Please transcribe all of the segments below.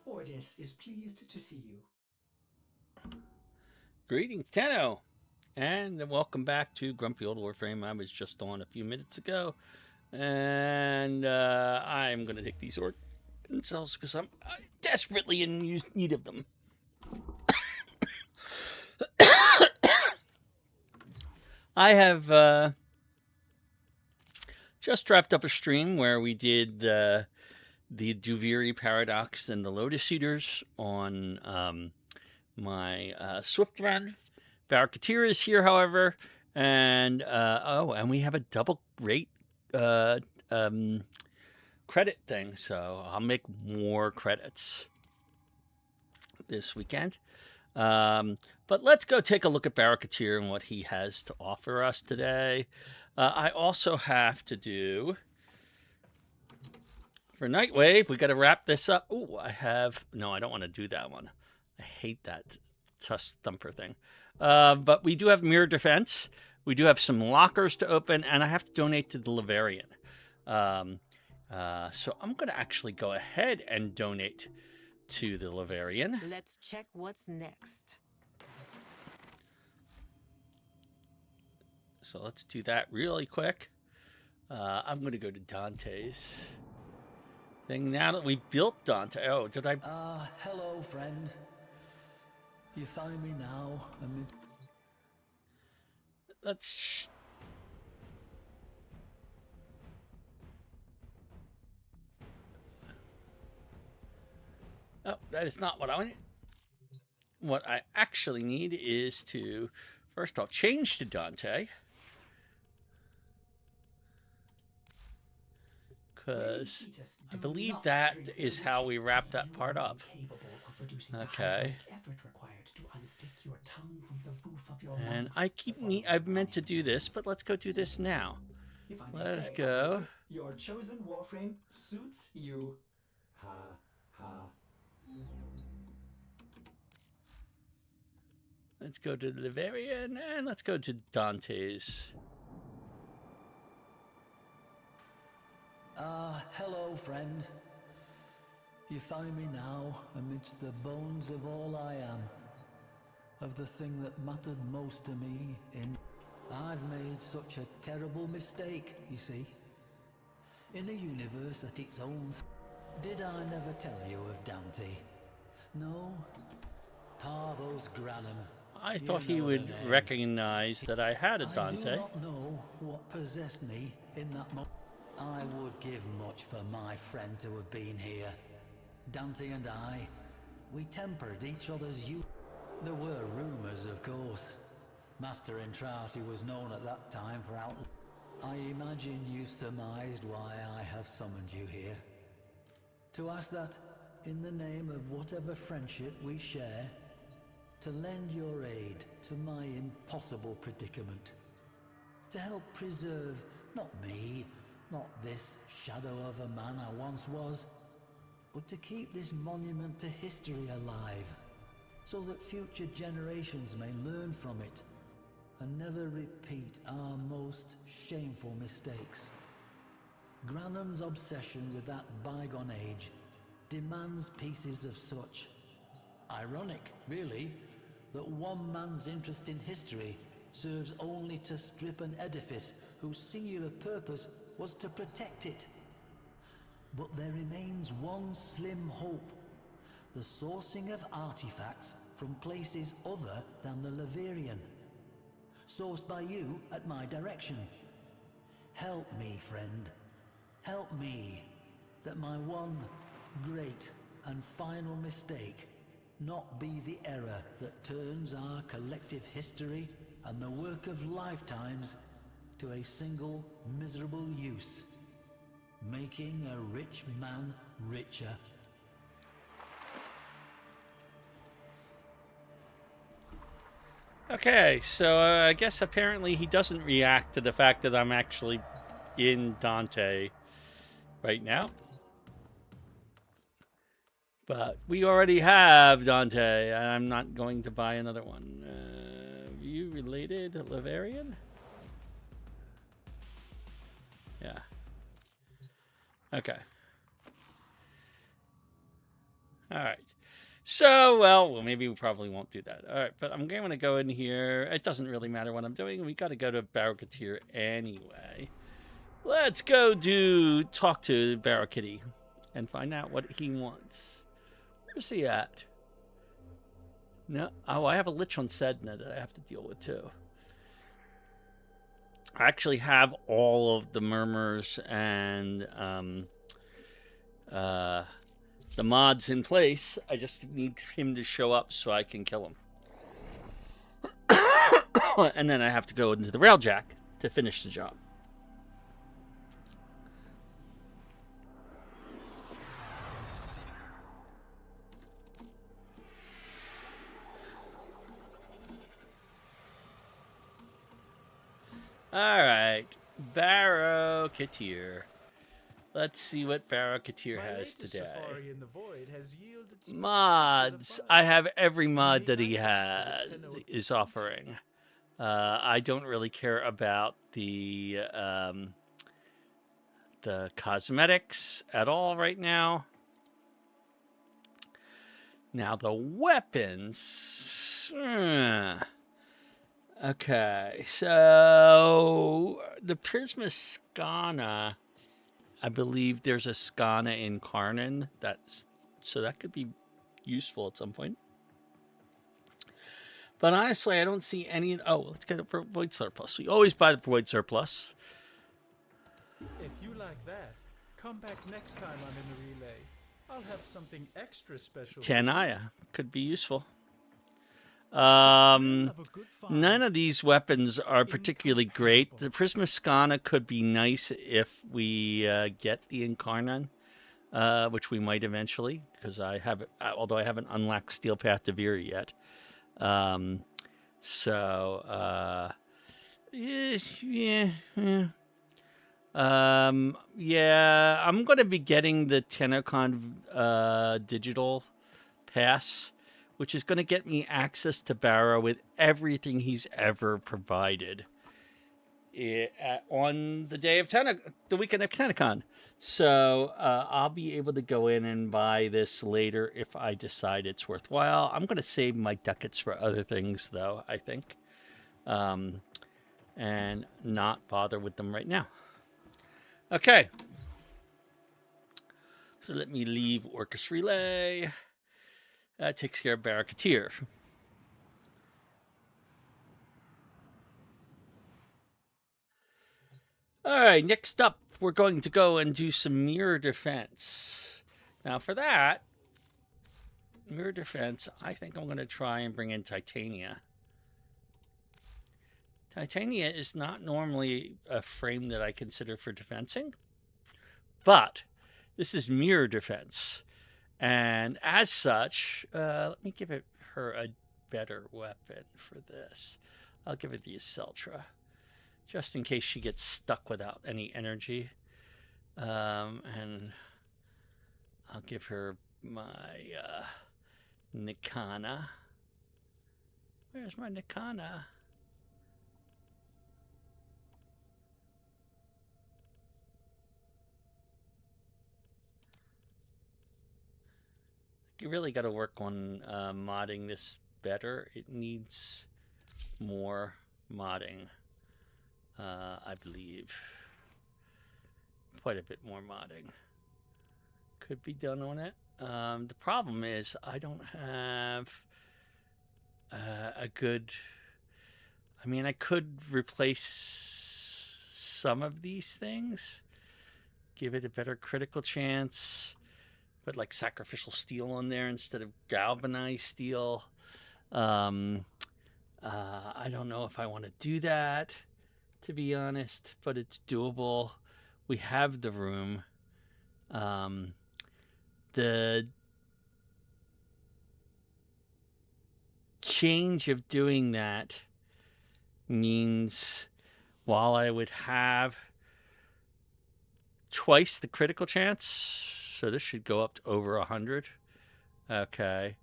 Ordis is pleased to see you. Greetings, Tenno, and welcome back to Grumpy Old Warframe. I was just on a few minutes ago, and I'm going to take these orc cells because I'm desperately in need of them. I have just wrapped up a stream where we did the Duviri Paradox and the Lotus Eaters on my Swiftrun. Varikatir is here, however, and and we have a double rate credit thing, so I'll make more credits this weekend. But let's go take a look at Varikatir and what he has to offer us today. I also have to do for Nightwave. We got to wrap this up. Oh, I don't want to do that one. I hate that tusk thumper thing. But we do have mirror defense. We do have some lockers to open, and I have to donate to the Laverian. So I'm going to actually go ahead and donate to the Laverian. Let's check what's next. So let's do that really quick. I'm going to go to Dante's thing now that we built Dante. Oh, did I? Hello, friend. You find me now amid... Let's... Oh, that is not what I want. What I actually need is to... First, I'll change to Dante. Because I believe that is how we wrap that part up. Okay. And I've meant to do this, but let's go do this now. Let's go. Your chosen Warframe suits you. Ha ha. Let's go to the Laverian and let's go to Dante's. Hello, friend. You find me now amidst the bones of all I am, of the thing that mattered most to me in... I've made such a terrible mistake, you see. In a universe at its own... Did I never tell you of Dante? No? Parvos Granum. I thought he would recognize that I had a Dante. I do not know what possessed me in that moment. I would give much for my friend to have been here. Dante and I, we tempered each other's youth. There were rumors, of course. Master Entrati was known at that time for out... I imagine you surmised why I have summoned you here. To ask that, in the name of whatever friendship we share, to lend your aid to my impossible predicament. To help preserve, not me, not this shadow of a man I once was, but to keep this monument to history alive, so that future generations may learn from it and never repeat our most shameful mistakes. Granum's obsession with that bygone age demands pieces of such. Ironic, really, that one man's interest in history serves only to strip an edifice whose singular purpose was to protect it. But there remains one slim hope: the sourcing of artifacts from places other than the Laverian, sourced by you at my direction. Help me, friend. Help me, that my one great and final mistake not be the error that turns our collective history and the work of lifetimes to a single miserable use, making a rich man richer. Okay, so I guess apparently he doesn't react to the fact that I'm actually in Dante right now. But we already have Dante. I'm not going to buy another one. You related Laverian? Yeah. Okay. All right. So, well, maybe we probably won't do that. All right, but I'm going to go in here. It doesn't really matter what I'm doing. We got to go to Barracuteer anyway. Let's go talk to Barracutty and find out what he wants. Where's he at? No. Oh, I have a Lich on Sedna that I have to deal with too. I actually have all of the murmurs and the mods in place. I just need him to show up so I can kill him. And then I have to go into the Railjack to finish the job. All right, Barracutteer. Let's see what Barracutteer has today. Mods. I have every mod that he is offering. I don't really care about the cosmetics at all right now. Now the weapons. Okay, so the Prisma Skana, I believe there's a Skana in Karnan. So that could be useful at some point. But honestly, I don't see any. Oh, let's get it for Void Surplus. We always buy the Void Surplus. If you like that, come back next time I'm in the relay. I'll have something extra special. Tanaya could be useful. None of these weapons are particularly great. The Prisma Skana could be nice if we get the Incarnon, which we might eventually, because although I haven't unlocked Steel Path to Viri yet. Yeah. Yeah, I'm going to be getting the Tenocon digital pass, which is going to get me access to Barrow with everything he's ever provided on the day of the weekend of Tenocon. So I'll be able to go in and buy this later if I decide it's worthwhile. I'm going to save my ducats for other things, though, I think, and not bother with them right now. Okay. So let me leave Orcus Relay. That takes care of Barracutteer. All right, next up, we're going to go and do some mirror defense. Now, for that, mirror defense, I think I'm going to try and bring in Titania. Titania is not normally a frame that I consider for defensing, but this is mirror defense. And as such, let me give her a better weapon for this. I'll give it the Aceltra, just in case she gets stuck without any energy. And I'll give her my Nikana. Where's my Nikana? You really got to work on modding this better. It needs more modding, I believe. Quite a bit more modding could be done on it. The problem is I don't have a good... I mean, I could replace some of these things, give it a better critical chance, put like sacrificial steel on there instead of galvanized steel. I don't know if I want to do that, to be honest, but it's doable. We have the room. The change of doing that means while I would have twice the critical chance, so this should go up to over 100. Okay.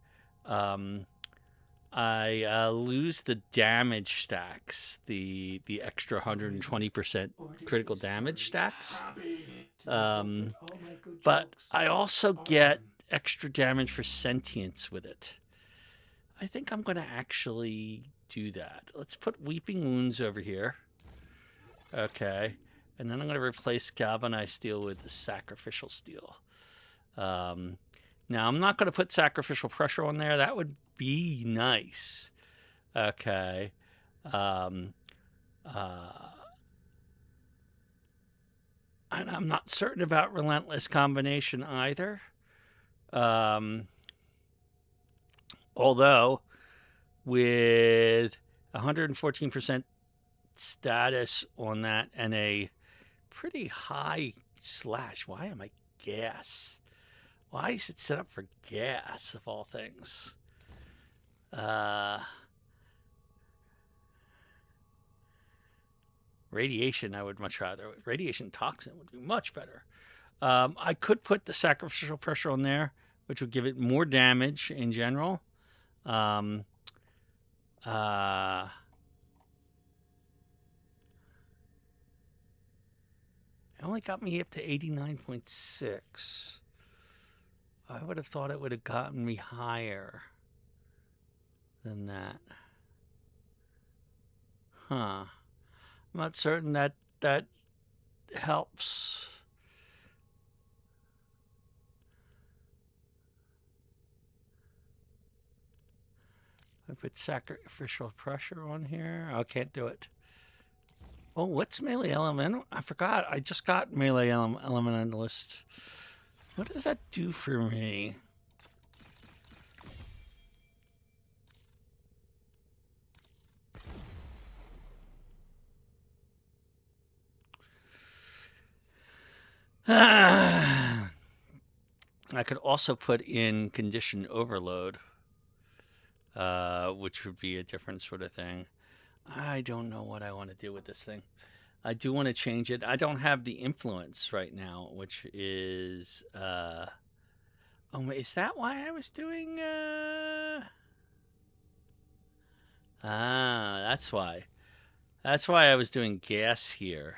I lose the damage stacks, the extra 120% critical damage stacks. But I also get extra damage for sentience with it. I think I'm going to actually do that. Let's put Weeping Wounds over here. Okay. And then I'm going to replace Galvanized Steel with the Sacrificial Steel. Now, I'm not going to put Sacrificial Pressure on there. That would be nice. Okay. And I'm not certain about Relentless Combination either. Although, with 114% status on that and a pretty high slash. Why am I gas? Why is it set up for gas, of all things? Radiation, I would much rather. Radiation Toxin would be much better. I could put the Sacrificial Pressure on there, which would give it more damage in general. It only got me up to 89.6. I would have thought it would have gotten me higher than that. Huh. I'm not certain that helps. I put Sacrificial Pressure on here. I can't do it. Oh, what's Melee Element? I forgot. I just got Melee Element on the list. What does that do for me? I could also put in Condition Overload, which would be a different sort of thing. I don't know what I want to do with this thing. I do want to change it. I don't have the influence right now, which is... oh, is that why I was doing... that's why. That's why I was doing gas here.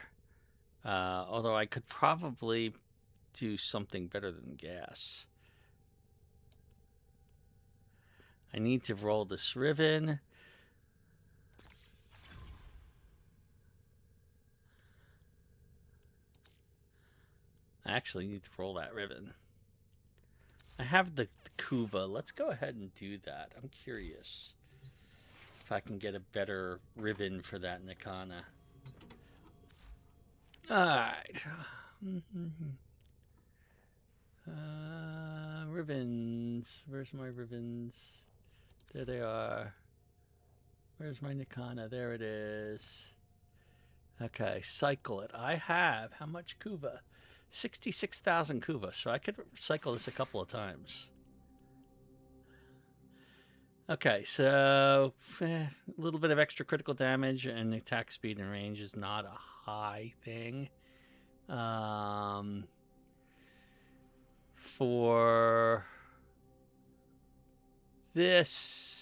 Although I could probably do something better than gas. I need to roll this Riven. I actually need to roll that Riven. I have the Kuva. Let's go ahead and do that. I'm curious if I can get a better Riven for that Nikana. Alright. Ribbons. Where's my ribbons? There they are. Where's my Nikana? There it is. Okay, cycle it. I have how much Kuva? 66,000 Kuva, so I could cycle this a couple of times. Okay, so a little bit of extra critical damage and attack speed and range is not a high thing. For this...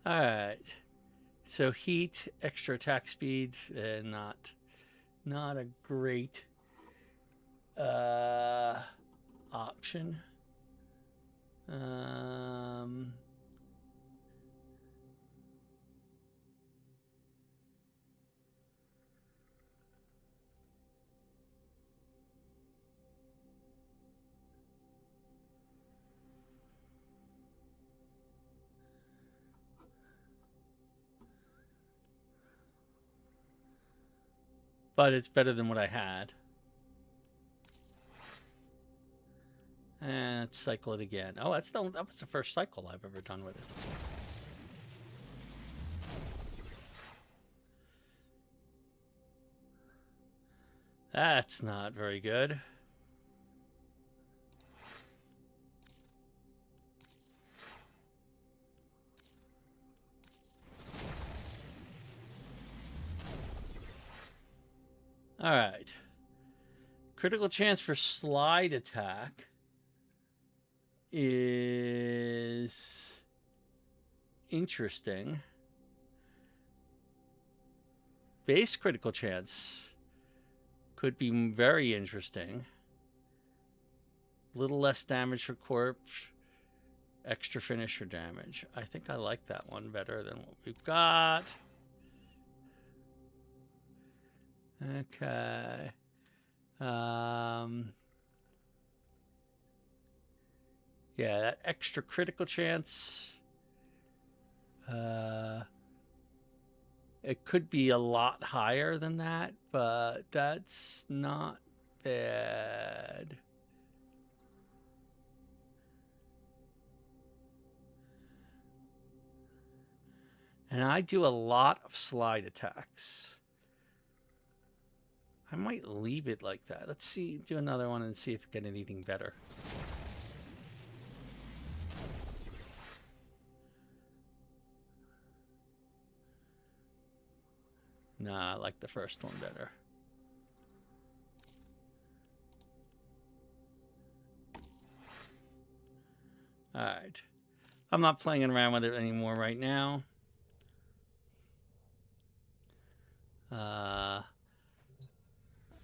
All right, so heat, extra attack speed, not a great option. But it's better than what I had. And let's cycle it again. Oh, that was the first cycle I've ever done with it. That's not very good. All right. Critical chance for slide attack is interesting. Base critical chance could be very interesting. Little less damage for corpse, extra finisher damage. I think I like that one better than what we've got. Okay. Yeah, that extra critical chance. It could be a lot higher than that, but that's not bad. And I do a lot of slide attacks. I might leave it like that. Let's see, do another one and see if we get anything better. Nah, I like the first one better. All right. I'm not playing around with it anymore right now.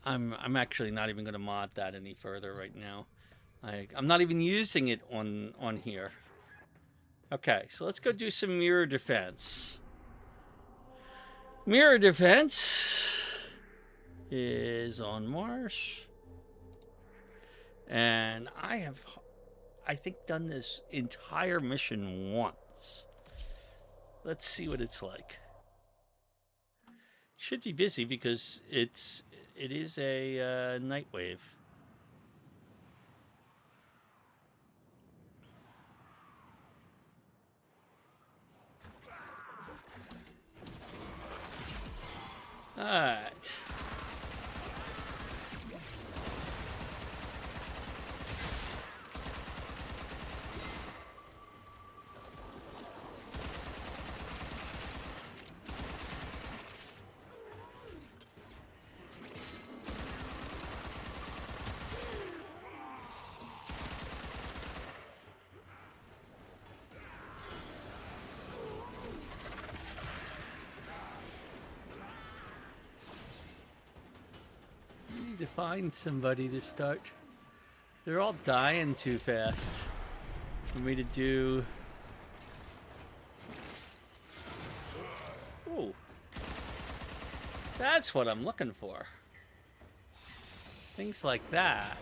I'm actually not even going to mod that any further right now. I'm not even using it on here. Okay, so let's go do some mirror defense. Mirror defense is on Mars. And I have, I think, done this entire mission once. Let's see what it's like. Should be busy because it is a night wave. All right. To find somebody to start. They're all dying too fast for me to do. Ooh. That's what I'm looking for. Things like that.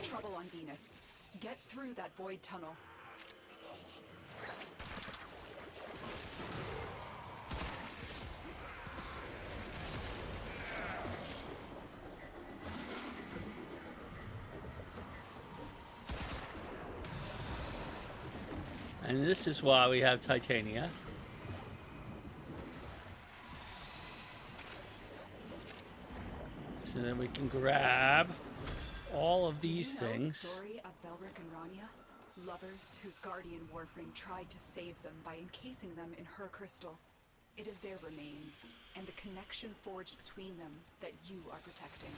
Trouble on Venus. Get through that void tunnel. And this is why we have Titania. So then we can grab all of Do you these know things. the story of Belric and Rania? Lovers whose guardian Warframe tried to save them by encasing them in her crystal. It is their remains, and the connection forged between them that you are protecting.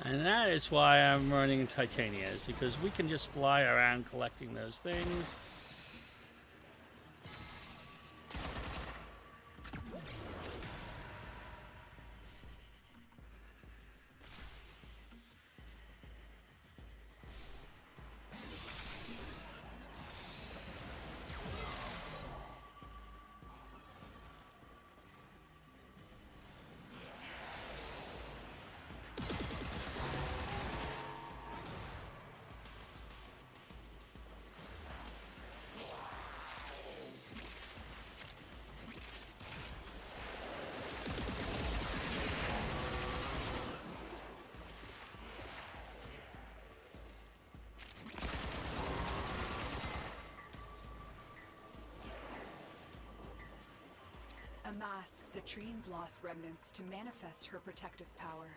And that is why I'm running Titania, is because we can just fly around collecting those things. Amass Citrine's lost remnants to manifest her protective power.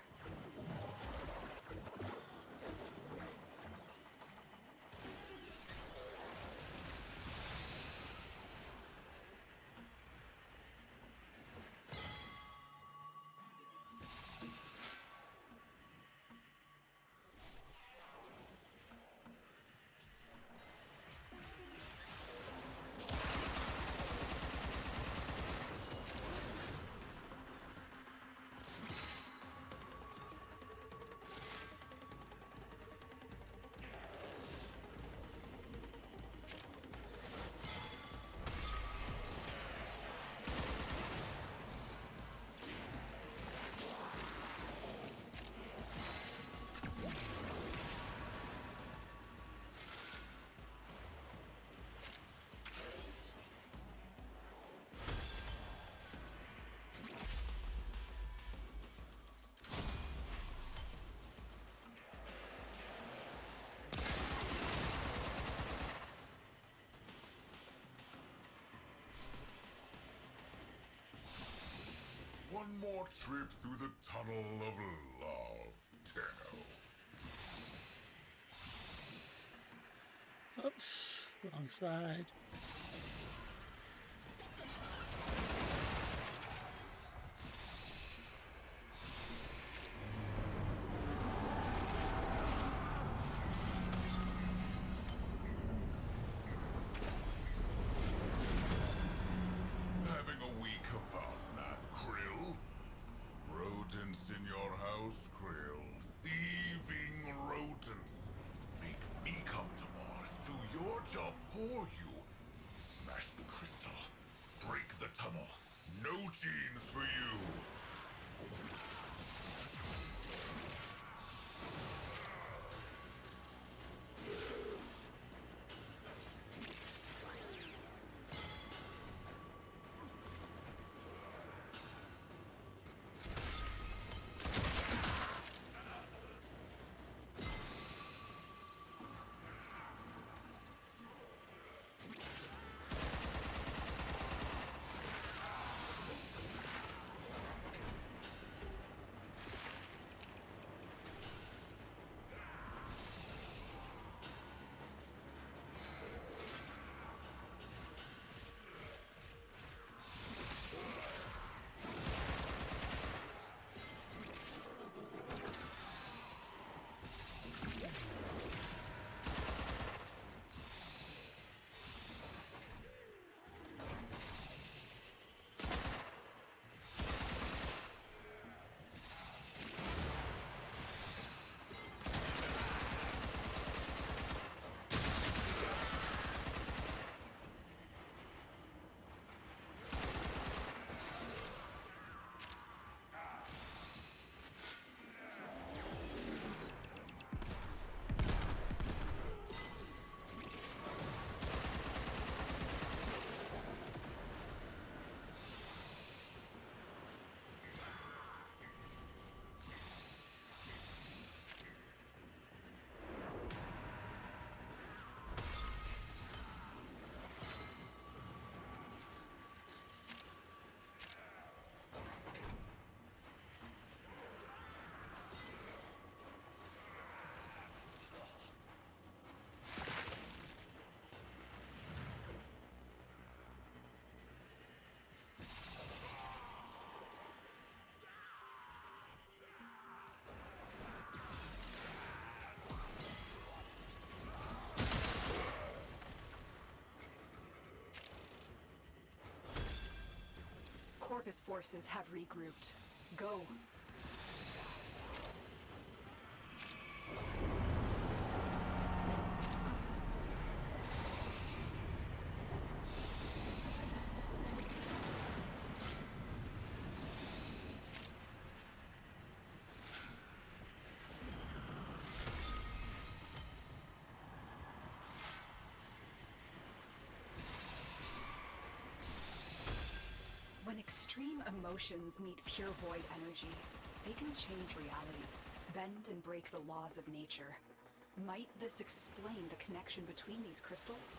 One more trip through the tunnel of love, Tenno. Oops, wrong side. Having a week of nap, Krill? Rodents in your house, Krill? Thieving rodents! Make me come to Mars, do your job for you. Smash the crystal. Break the tunnel. No genes for you. Tempest forces have regrouped. Go. When extreme emotions meet pure void energy, they can change reality, bend and break the laws of nature. Might this explain the connection between these crystals?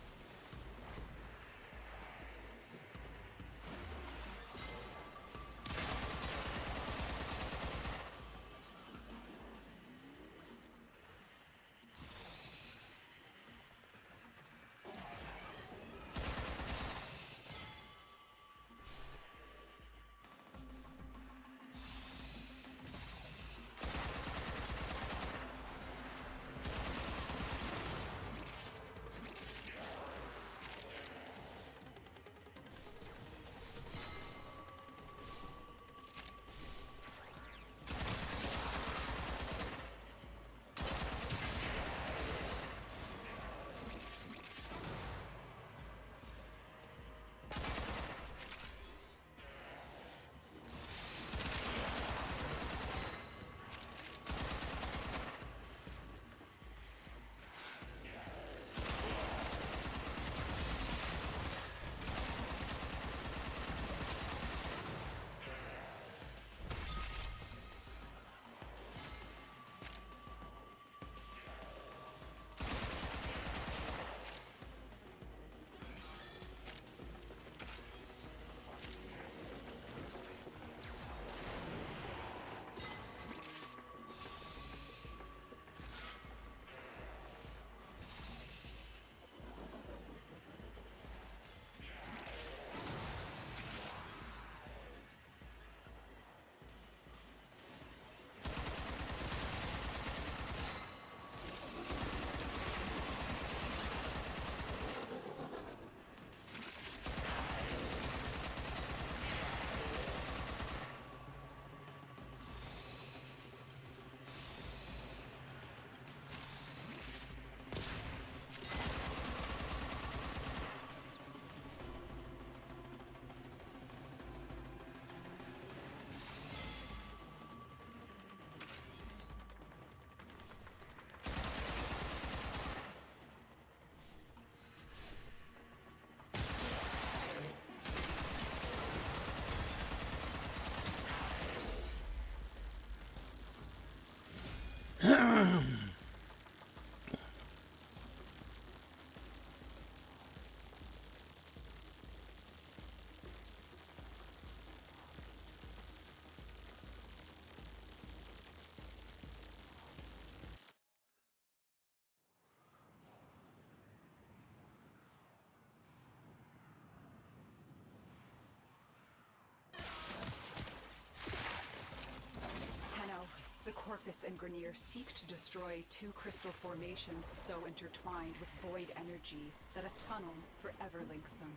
The Corpus and Grenier seek to destroy two crystal formations so intertwined with void energy that a tunnel forever links them.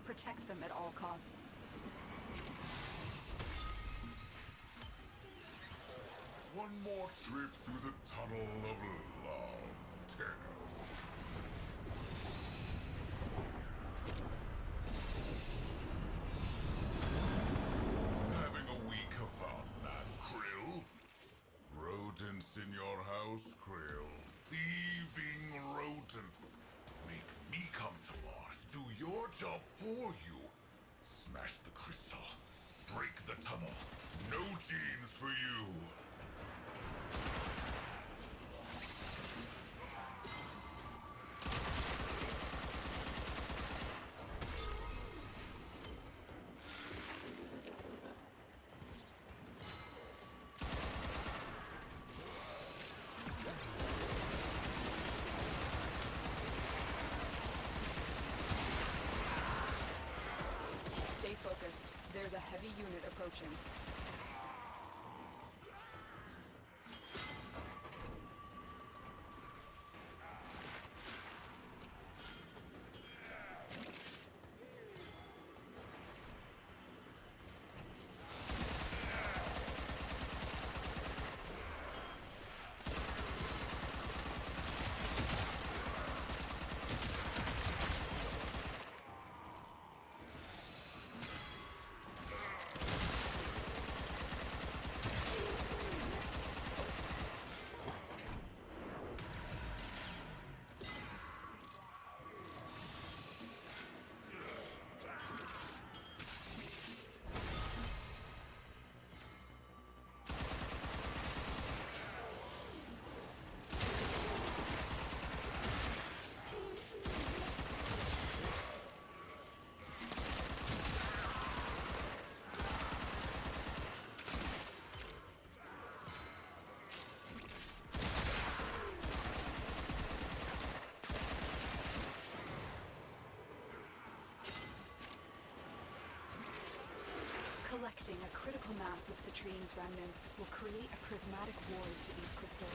Protect them at all costs. One more trip through the tunnel of love, Tenno. Having a week about that, Krill? Rodents in your house, Krill. Thieving rodents. Make me come to Mars, do your job for you. Smash the crystal. Break the tunnel. No genes for you. Stay focused. There's a heavy unit approaching. Collecting a critical mass of Citrine's remnants will create a prismatic ward to these crystals.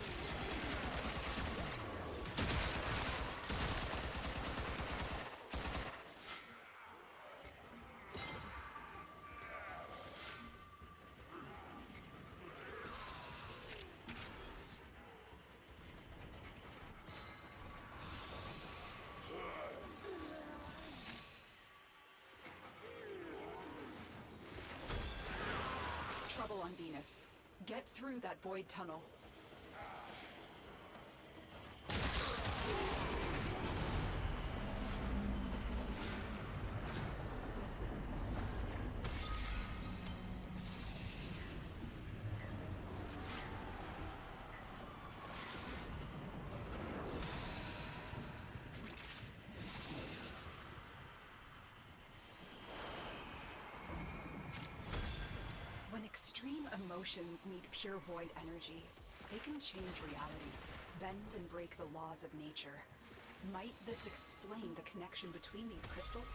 Trouble on Venus. Get through that void tunnel. When extreme emotions meet pure void energy, they can change reality, bend and break the laws of nature. Might this explain the connection between these crystals?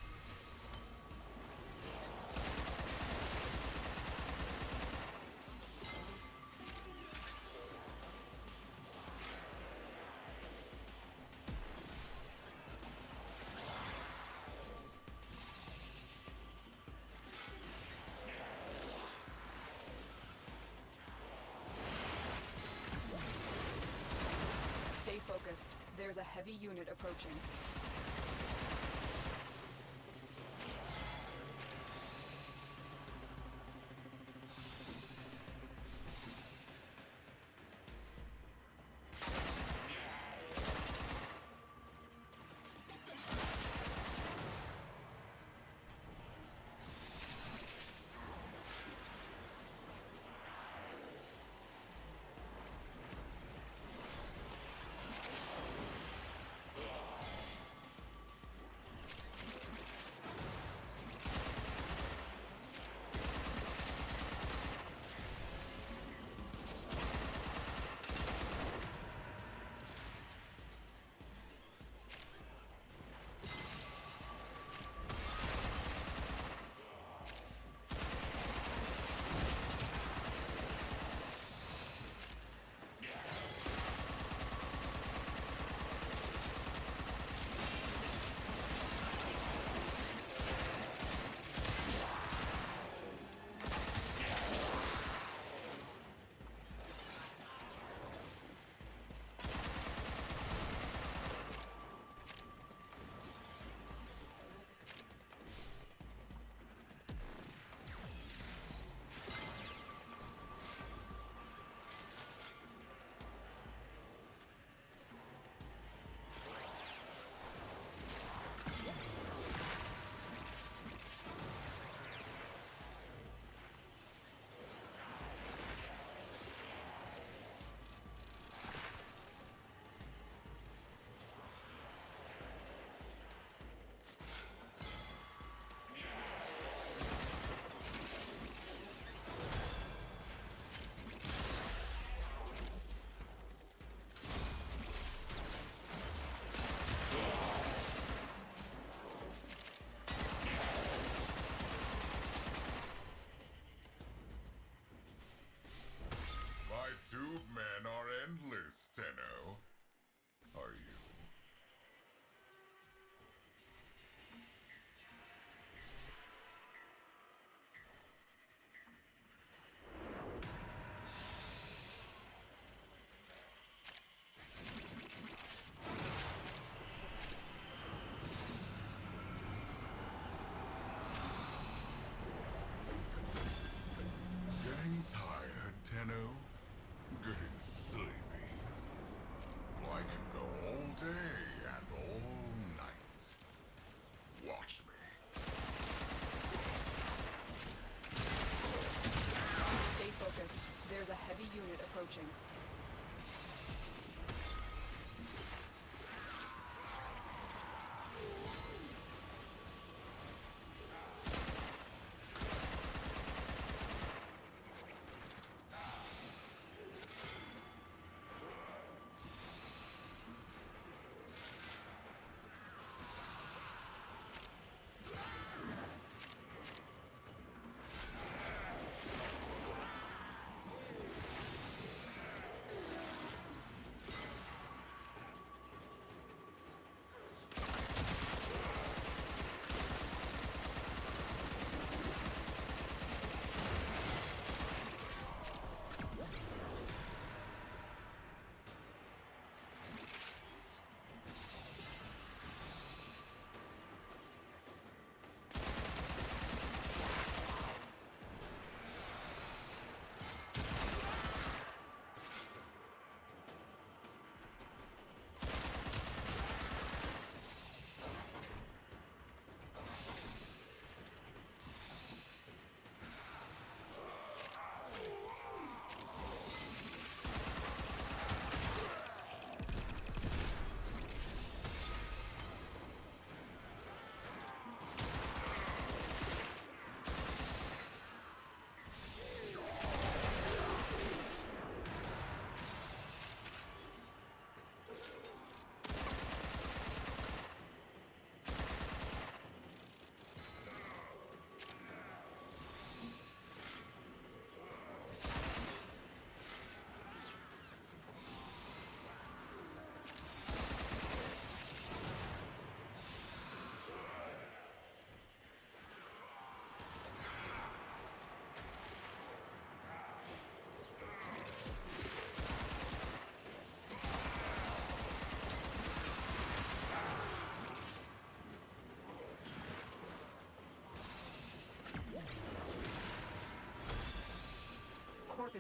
Stay focused. There's a heavy unit approaching.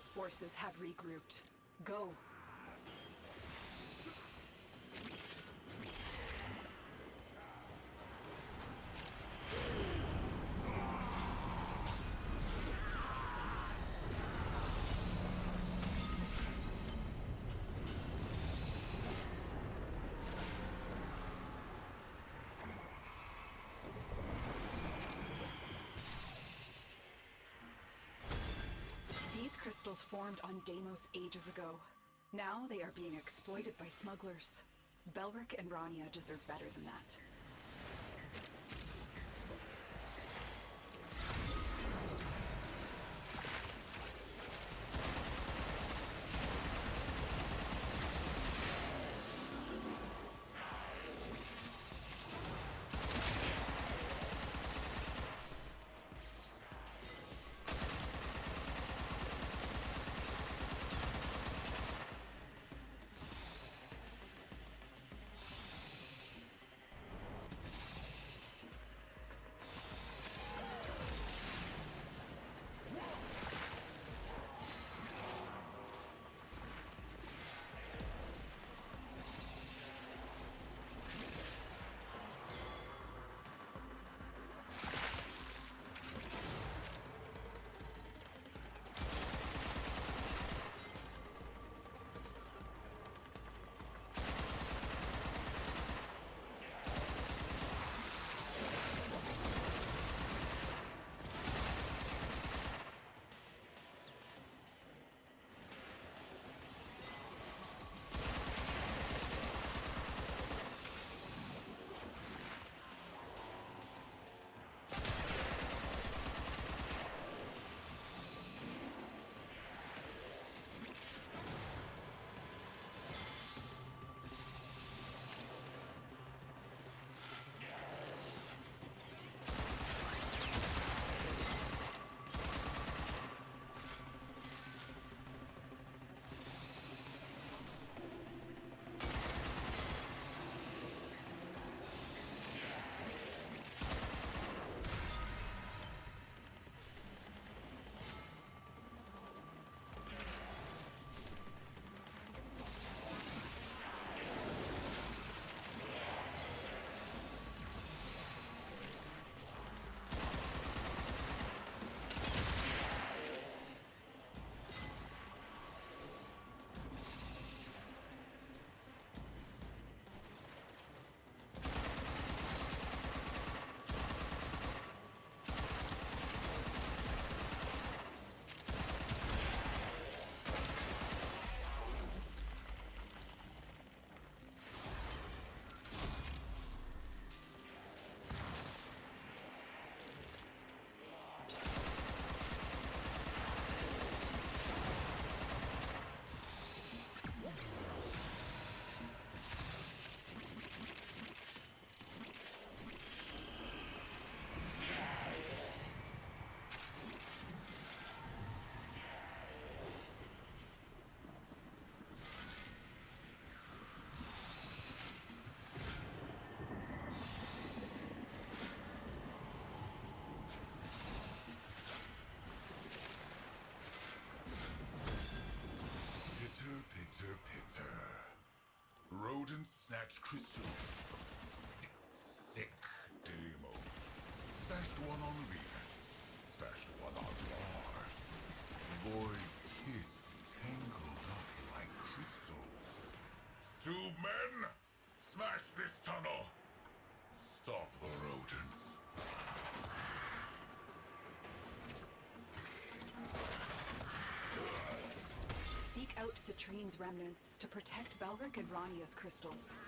Rania's forces have regrouped. Go. These crystals formed on Deimos ages ago. Now they are being exploited by smugglers. Belric and Rania deserve better than that. Rodents snatch crystals from sick Deimos. Stashed one on Venus. Stashed one on Mars. Void pits tangled up like crystals. 2 men! Smash this tunnel! Stop the rodents. Seek out Citrine's remnants to protect Belric and Rania's crystals.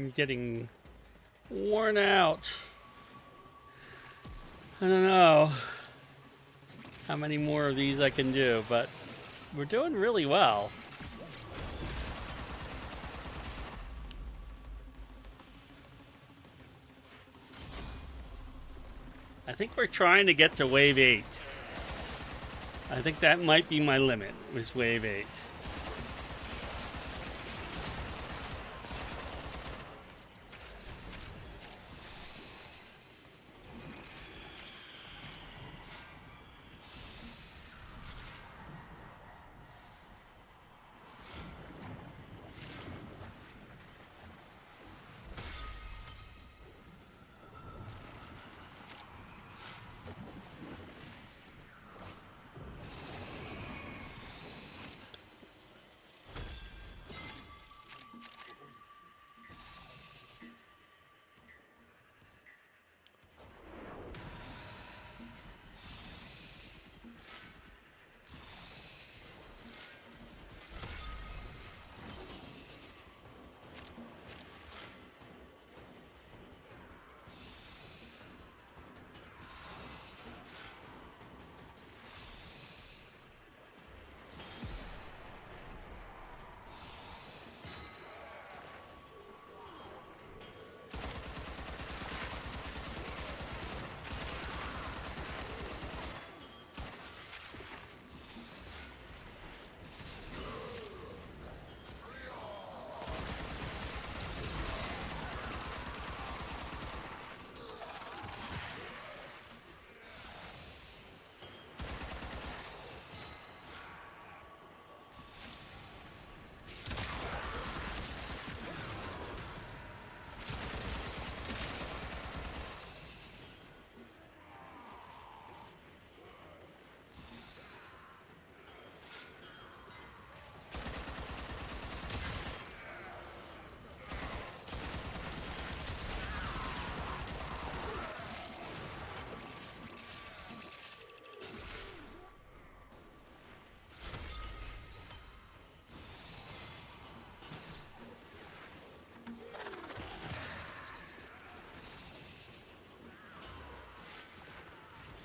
I'm getting worn out. I don't know how many more of these I can do, but we're doing really well. I think we're trying to get to wave 8. I think that might be my limit, was wave 8.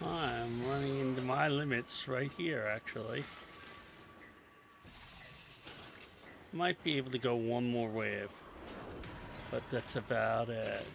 I'm running into my limits right here, actually. Might be able to go one more wave, but that's about it.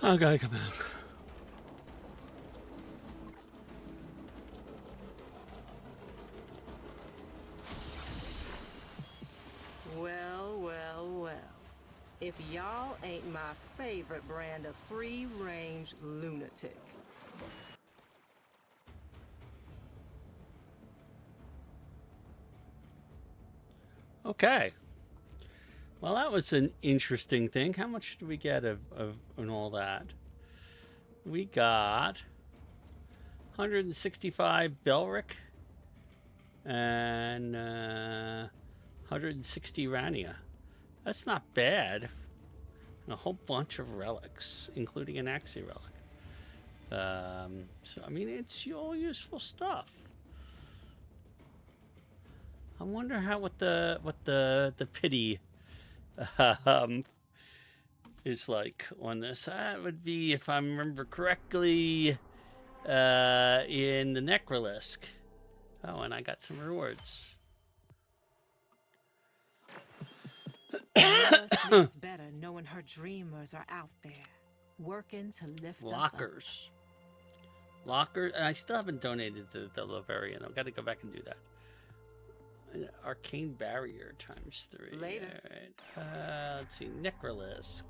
I gotta come out. Well, well, well. If y'all ain't my favorite brand of free-range lunatic. Okay. Well, that was an interesting thing. How much did we get of and all that? We got 165 Belric and 160 Rania. That's not bad. And a whole bunch of relics, including an Axie relic. So I mean, it's all useful stuff. I wonder how what the pity is like on this. That would be, if I remember correctly, in the Necrolisk. Oh, and I got some rewards. Mama sleeps better knowing her dreamers are out there, working to lift Lockers. Lockers. And I still haven't donated to the Laverian. I've got to go back and do that. Arcane Barrier ×3. Later. All right. Let's see. Necrolisk.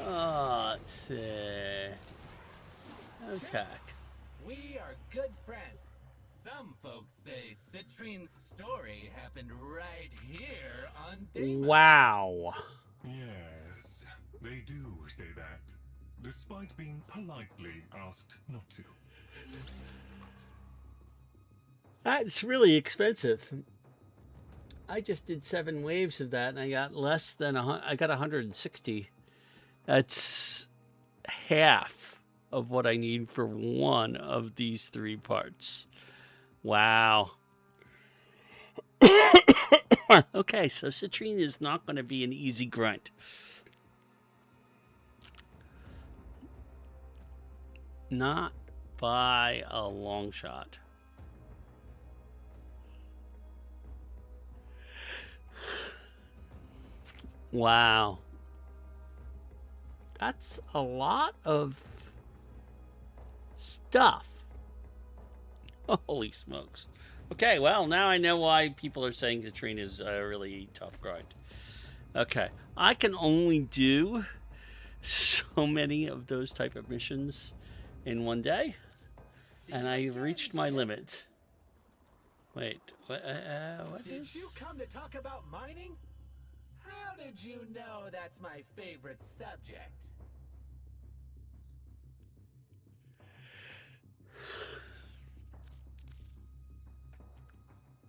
Let's see. Attack. We are good friends. Some folks say Citrine's story happened right here on Deimos. Wow. Yes, they do say that, despite being politely asked not to. That's really expensive. I just did 7 waves of that, and I got less than I got 160. That's half of what I need for one of these 3 parts. Wow. Okay, so Citrine is not going to be an easy grunt. Not by a long shot. Wow. That's a lot of stuff. Holy smokes. Okay, well, now I know why people are saying Citrine is a really tough grind. Okay, I can only do so many of those type of missions in one day, and I reached my limit. Wait, what Did you come to talk about mining? How did you know that's my favorite subject?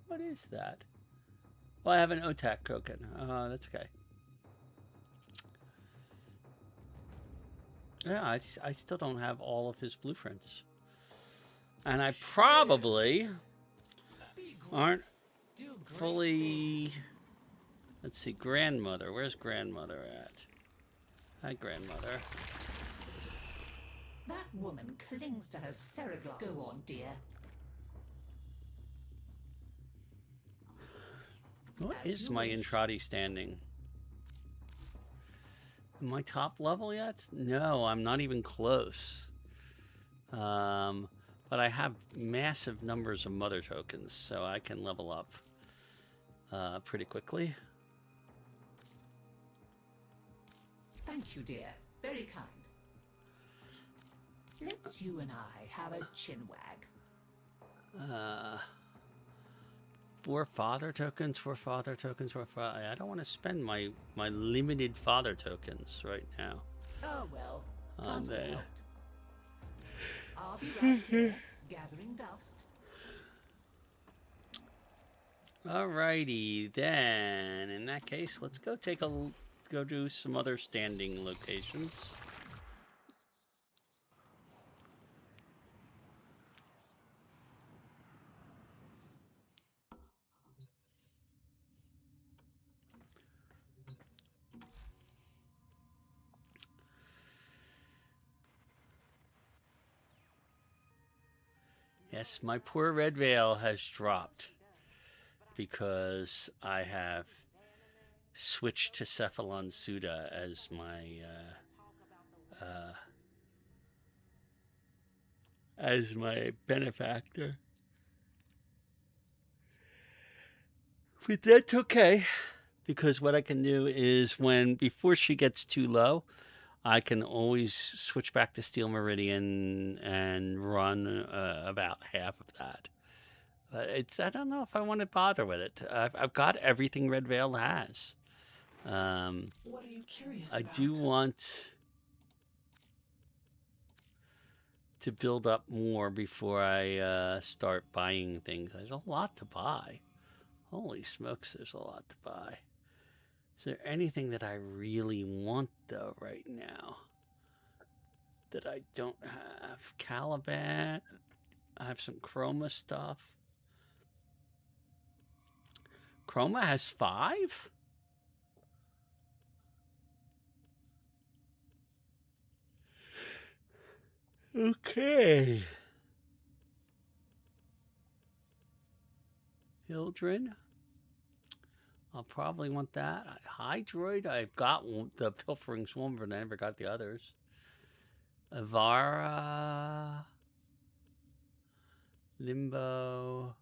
What is that? Well, I have an OTAC token. That's okay. Yeah, I still don't have all of his blueprints. And I probably aren't fully... Let's see, grandmother. Where's grandmother at? Hi, grandmother. That woman clings to her cerebral. Go on, dear. What is my Intrati standing? Am I top level yet? No, I'm not even close. But I have massive numbers of mother tokens, so I can level up pretty quickly. Thank you, dear. Very kind. Let's you and I have a chinwag. 4 father tokens, 4 father tokens, 4 father. I don't want to spend my limited father tokens right now. Oh well. On Can't be there. helped. I'll be right here, gathering dust. Alrighty then. In that case, let's go go do some other standing locations. Yes, my poor red veil has dropped because I have switched to Cephalon Suda as my benefactor. But that's okay, because what I can do is before she gets too low, I can always switch back to Steel Meridian and run about half of that. But I don't know if I want to bother with it. I've got everything Red Veil has. What are you curious I about? do want to build up more before I start buying things. There's a lot to buy. Holy smokes, there's a lot to buy. Is there anything that I really want, though, right now that I don't have? Caliban. I have some Chroma stuff. Chroma has 5? Okay. Hildren. I'll probably want that. Hydroid, I've got the Pilfering Swarm, but I never got the others. Avara. Limbo.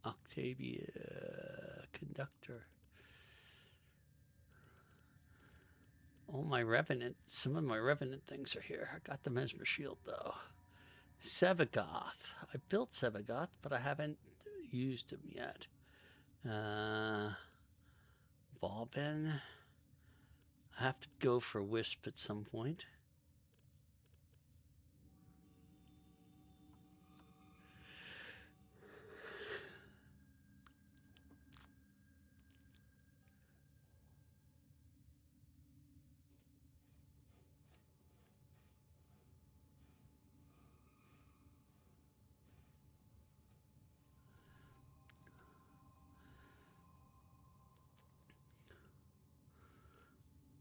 Octavia. Conductor. All my Revenant, some of my Revenant things are here. I got the Mesmer Shield, though. Sevagoth. I built Sevagoth, but I haven't used him yet. Balbin. I have to go for Wisp at some point.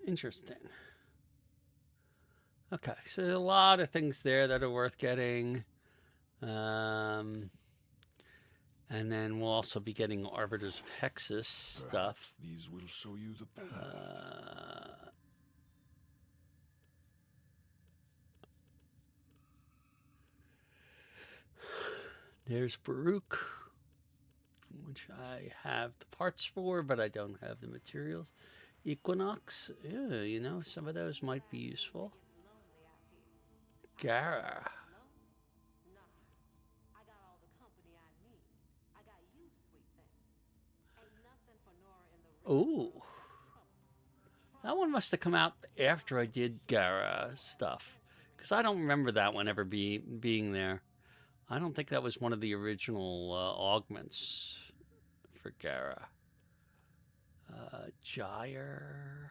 Interesting. Okay, so there's a lot of things there that are worth getting. And then we'll also be getting Arbiters of Hexus stuff. Perhaps these will show you the path. There's Baruch, which I have the parts for, but I don't have the materials. Equinox, yeah, you know, some of those might be useful. Gara. Ooh. That one must have come out after I did Gara stuff, because I don't remember that one ever being there. I don't think that was one of the original augments for Gara. Gyre.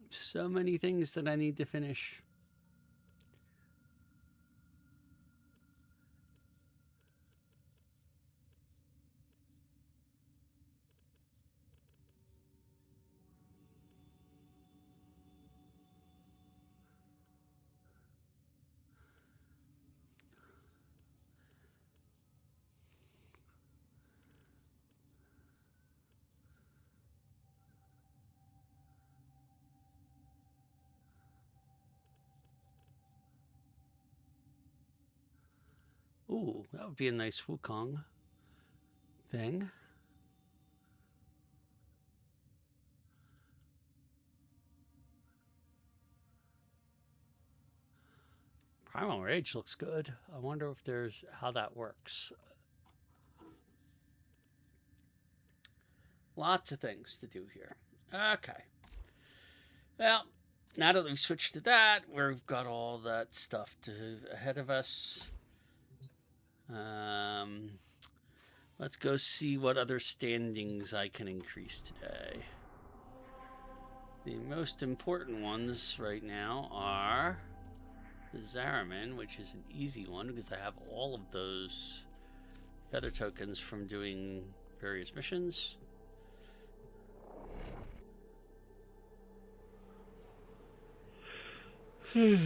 So many things that I need to finish. Ooh, that would be a nice Wukong thing. Primal Rage looks good. I wonder if there's how that works. Lots of things to do here. Okay. Well, now that we've switched to that, we've got all that stuff ahead of us. Let's go see what other standings I can increase today. The most important ones right now are the Zaraman, which is an easy one because I have all of those feather tokens from doing various missions. Let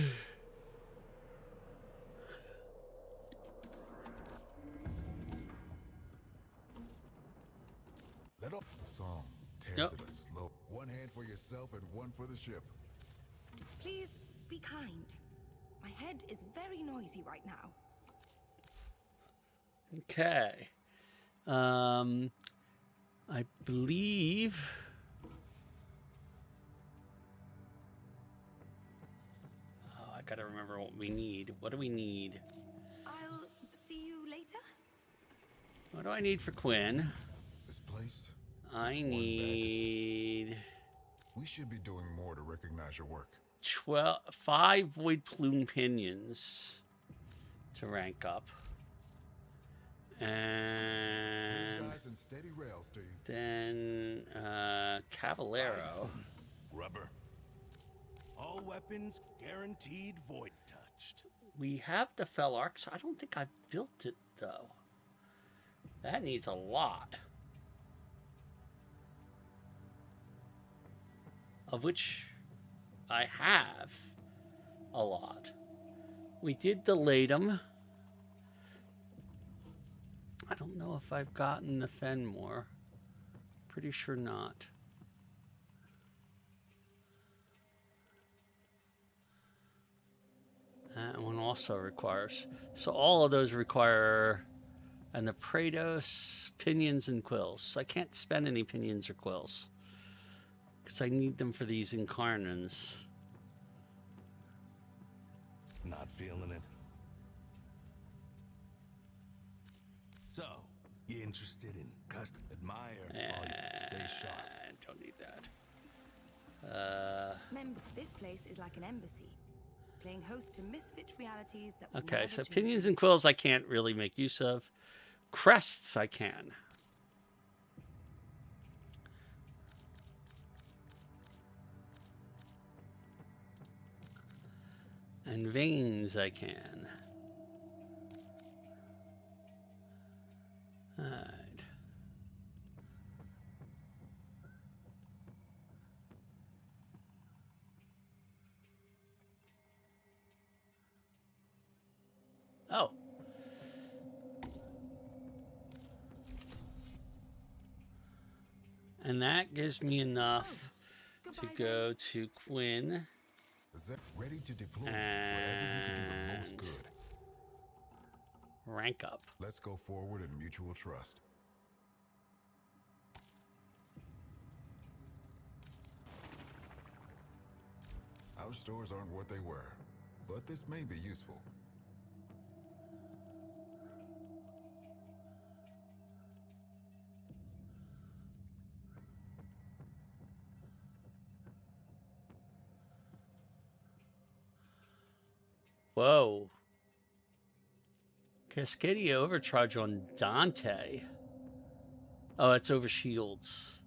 off the song. Tears it a slow. One hand for yourself and one for the ship. Please be kind. My head is very noisy right now. Okay. I believe. Oh, I gotta remember what we need. What do we need? I'll see you later. What do I need for Quinn? This place. I need. We should be doing more to recognize your work. 5 void plume pinions to rank up. And These guys in steady rails to you. then Cavallero. Rubber. All weapons guaranteed void touched. We have the Fell Arcs. I don't think I built it though. That needs a lot. Of which I have a lot. We did the Latum. I don't know if I've gotten the Fenmore. Pretty sure not. That one also requires. So all of those require, and the Praetos, pinions, and quills. So I can't spend any pinions or quills because I need them for these incarnans. Not feeling it. So, you interested in custom? Admire while you stay sharp. Don't need that. Remember, this place is like an embassy, playing host to misfit realities that. Okay, so pinions and quills I can't really make use of. Crests I can. And veins I can. Alright. Oh. And that gives me enough to go to Quinn. Ready to deploy wherever you can do the most good. Rank up. Let's go forward in mutual trust. Our stores aren't what they were, but this may be useful. Whoa. Cascadia overcharge on Dante. Oh, it's over shields.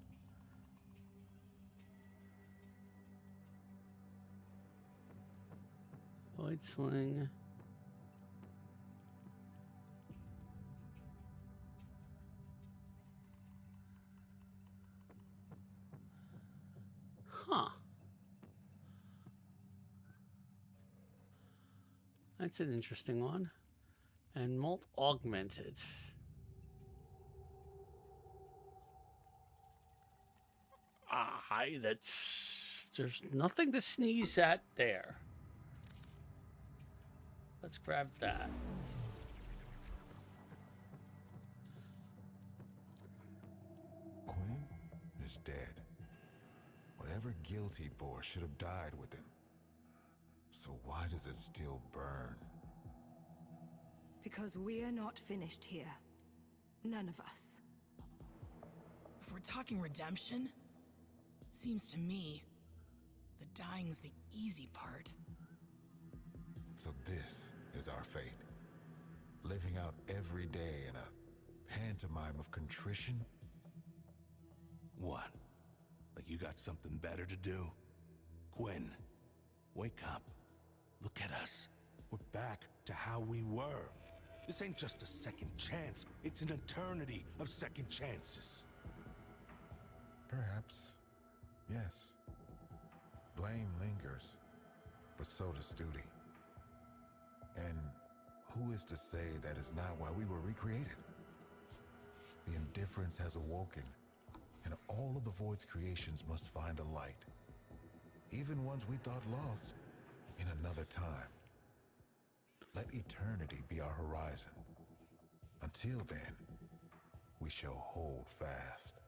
Void Sling. Huh. That's an interesting one. And Molt Augmented. There's nothing to sneeze at there. Let's grab that. Quinn is dead. Whatever guilt he bore should have died with him. So why does it still burn? Because we're not finished here. None of us. If we're talking redemption, seems to me the dying's the easy part. So this is our fate. Living out every day in a pantomime of contrition? What? Like you got something better to do? Quinn, wake up. Look at us. We're back to how we were. This ain't just a second chance. It's an eternity of second chances. Perhaps. Yes. Blame lingers, but so does duty. And who is to say that is not why we were recreated? The indifference has awoken, and all of the Void's creations must find a light. Even ones we thought lost, in another time. Let eternity be our horizon. Until then, we shall hold fast.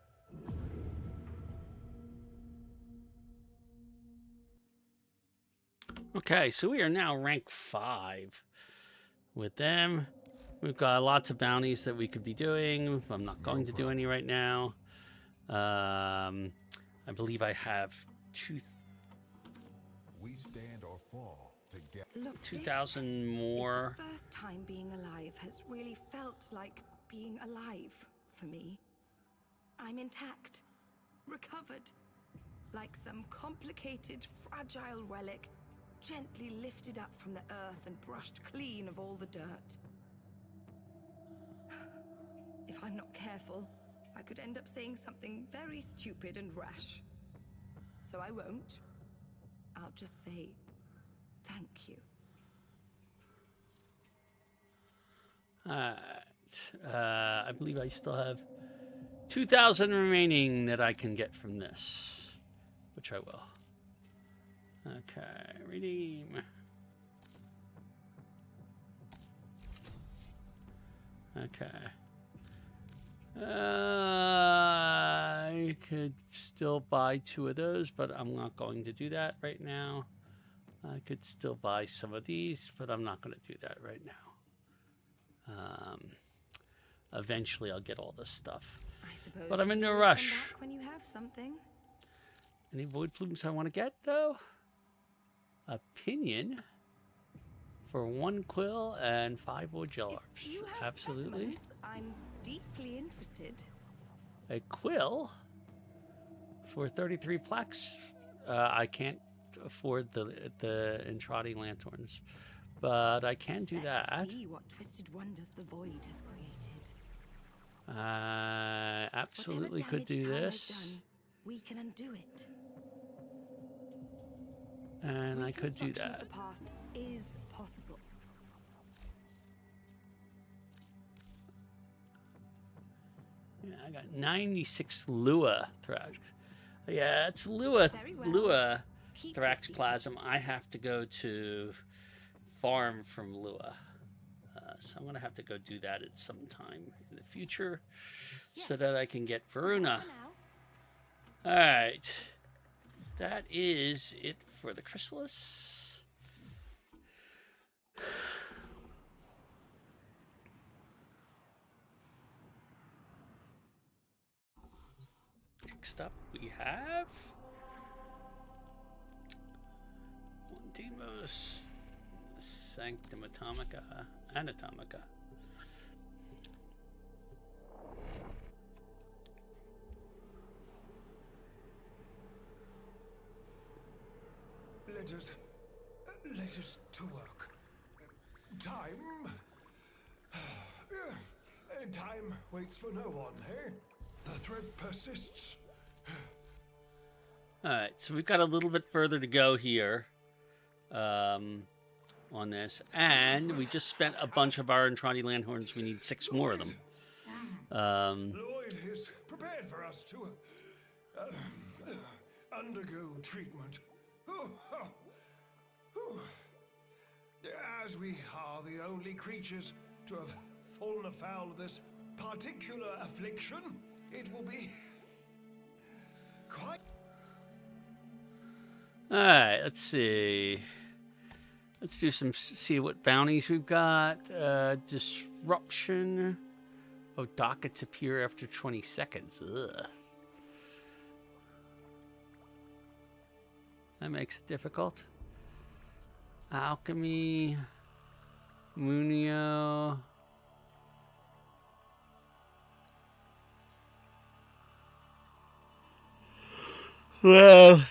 Okay, so we are now rank 5 with them. We've got lots of bounties that we could be doing. I'm not going to do any right now. I believe I have We stand or fall together. Look, 2,000 more. The first time being alive has really felt like being alive for me. I'm intact, recovered, like some complicated, fragile relic, gently lifted up from the earth and brushed clean of all the dirt. If I'm not careful, I could end up saying something very stupid and rash. So I won't. I'll just say thank you. I believe I still have 2,000 remaining that I can get from this, which I will. Okay, redeem. Okay. I could still buy 2 of those, but I'm not going to do that right now. I could still buy some of these, but I'm not going to do that right now. Eventually, I'll get all this stuff. I suppose But I'm in you no can rush. come back when you have something. Any void plumes I want to get, though? A pinion for 1 quill and 5 void gel orbs. If you have Absolutely. specimens, I'm deeply interested. A quill for 33 plaques. I can't afford the Entrati lanterns, but I can do that. Let's see what twisted wonders the void has created. I absolutely could do this. Done, we can undo it. And I could do Reconstruction that. of the past is possible. Yeah, I got 96 Lua Thrax. Yeah, it's Lua Lua Thrax Plasm. I have to go to farm from Lua. So I'm going to have to go do that at some time in the future so that I can get Varuna. All right. That is it for the Chrysalis. Next up, we have Demos Sanctum Anatomica. Let us to work. Time waits for no one, eh? The threat persists. All right, so we've got a little bit further to go here on this, and we just spent a bunch of our Entrati Landhorns. We need 6 more of them. Lloyd is prepared for us to undergo treatment. As we are the only creatures to have fallen afoul of this particular affliction, it will be quite... All right, let's see. Let's do see what bounties we've got. Disruption. Oh, dockets appear after 20 seconds. Ugh. That makes it difficult. Alchemy. Munio. Well,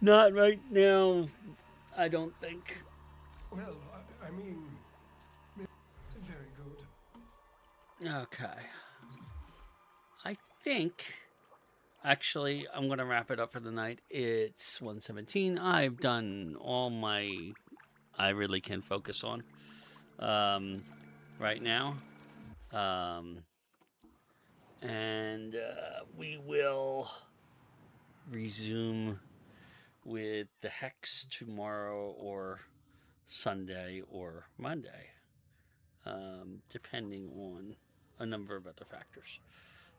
not right now, I don't think. Well, I mean, very good. Okay. I think, actually, I'm going to wrap it up for the night. It's 1:17. I've done all I really can focus on right now. And we will resume with the Hex tomorrow or Sunday or Monday, depending on a number of other factors.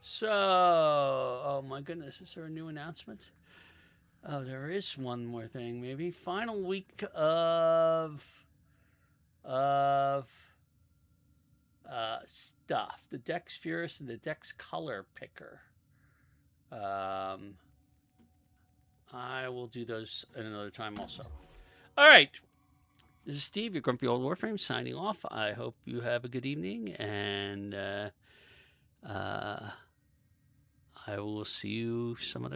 So, oh my goodness, is there a new announcement? Oh, there is one more thing, maybe. Final week of stuff. The Dex Furious and the Dex Color Picker. I will do those at another time also. All right. This is Steve, your grumpy old Warframe, signing off. I hope you have a good evening, and I will see you some other time.